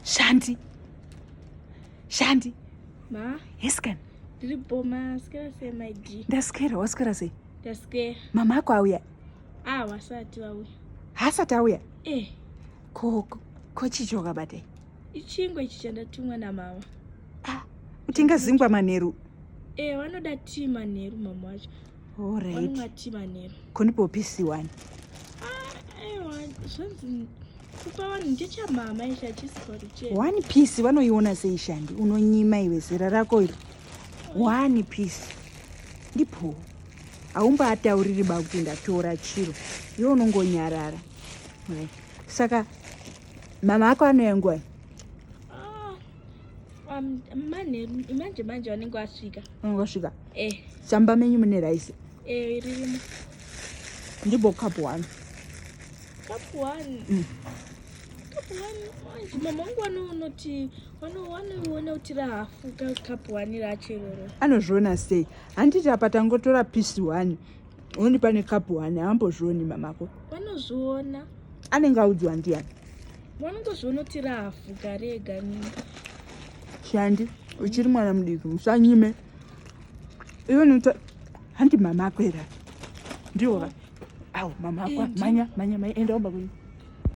Shandi. Ma? Yes, can. Boma, skera say Mydee. Ndaskera, waskera say. Daske. Mama ako auya. Wasati wawe. Hasati auya. Ko chichoka bate. Ichingwe chichanda tumwa na mama. Utinga zingwa maneru. Wanoda tea maneru mama wacho. All right. Wanonga tea maneru. Kunipo PC one. Zvanzi kupa vanhu ndecha mama isha chisikori chenu. 1 piece vanoiona sei Shandi? Unonyima iwe zera rako iri. 1 piece. Ndipo. Aumbatauriri ba kuti ndatora chiro. Iwe unongonyarara. Saka mama ako anouya nguva? Manje vanenge vasvika. Vasvika? Samba menyu mune raisi? Ririmo. Ndimbo cup 1. Cup 1. Mama wangu wanoona kuti rahafu cup 1 rachiroro. Anozviona sei? Handiti apa tangotora piece 1. Oni pane cup 1. Haambozvioni mamako? Vanozviona. Anenge audzwa ndiani? Vanongozviona kuti rahafu garega nini. Shandi, uchiri mwana mudiki, musanyime. Iwe nuta handi mama ako era. Ndiwo. Mama ako manya enda omba kwenyu.